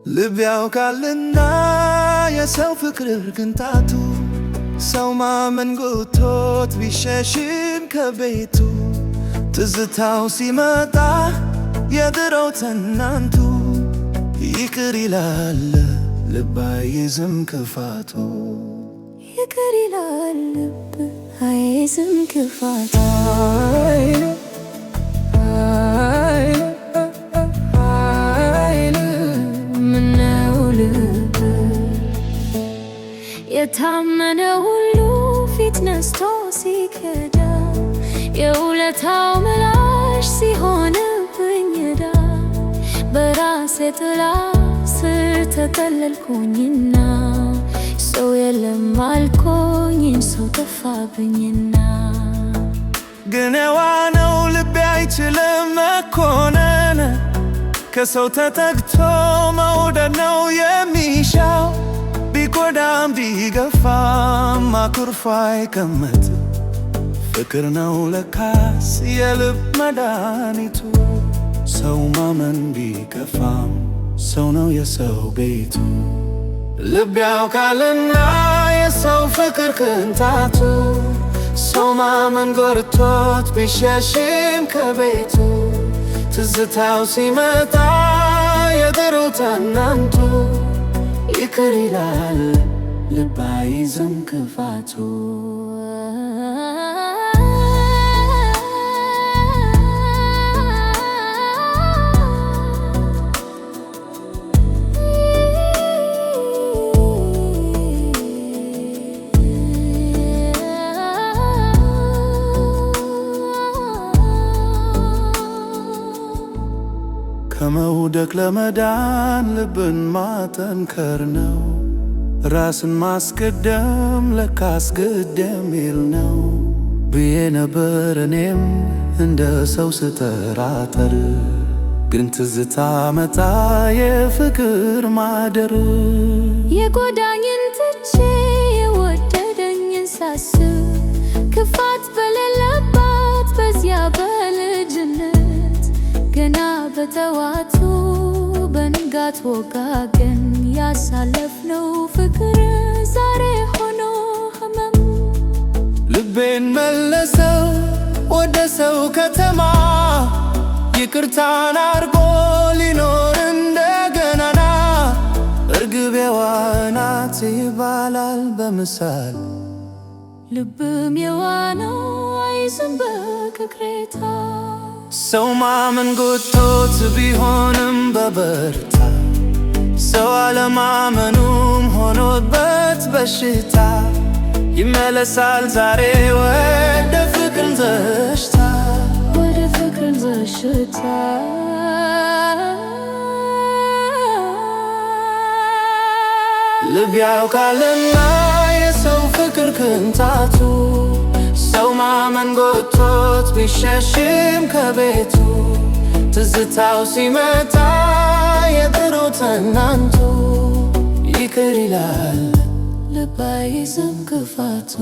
ልብ ያውቃልና የሰው ፍቅር ቅንጣቱ ሰው ማመን ጎቶት ቢሸሽም ከቤቱ ትዝታው ሲመጣ የድሮው ትናንቱ ይቅር ይላል ልብ አይዝም ክፋቱ ይቅር ይላል ልብ አይዝም ክፋቱ የታመነ ሁሉ ፊት ነስቶ ሲከዳ የውለታው ምላሽ ሲሆንብኝ ዕዳ በራሴ ጥላ ስር ተጠለልኩኝና ሰው የለም አልኮኝን ሰው ጠፋብኝና ግን የዋነው ልቤ አይችልም መኮነን ከሰው ተጠግቶ መውደድ ነው የሚሻው ቢጎዳም ቢገፋም አኩርፎ አይቀመጥ ፍቅር ነው ለካስ የልብ መድኃኒቱ ሰው ማመን ቢከፋም ሰው ነው የሰው ቤቱ ልብ ያውቃልና የሰው ፍቅር ቅንጣቱ ሰው ማመን ጎርቶት ቢሸሽም ከቤቱ ትዝታው ሲመጣ የድሮው ትናንቱ ይቅር ይላል ልብ አይዝም ክፋቱ ከመውደቅ ለመዳን ልብን ማጠንከር ነው ራስን ማስቀደም ለካስ ግድ የሚል ነው ብዬ ነበር እኔም እንደ ሰው ስጠራጠር ግን ትዝታ መጣ የፍቅር ማደር የጎዳኝን ትቼ የወደደኝን ሳስብ ክፋት በሌለባት በዚያ በልጅነት ገና በጠዋቱ በንጋት ወጋገን ያሳለፍነው ፍቅር ዛሬ ሆኖ ህመም ልቤን መለሰው ወደ ሰው ከተማ ይቅርታን አርጎ ሊኖር እንደገናና እርግብ የዋናት ይባላል በምሳል ልብም የዋነው አይዝም በክክሬታ ሰው ማመን ጎቶት ቢሆንም በበርታ ሰው አለማመኑም ሆኖበት በሽታ ይመለሳል ዛሬ ወደ ፍቅርን ዘሽታ ወደ ፍቅርን ዘሽታ ልብ ያውቃልና የሰው ፍቅር ቅንጣቱ ሰው ማመን ጎቶት ቢሸሽም ከቤቱ ትዝታው ሲመጣ የድሮው ትናንቱ ይቅር ይላል ልብ አይዝም ክፋቱ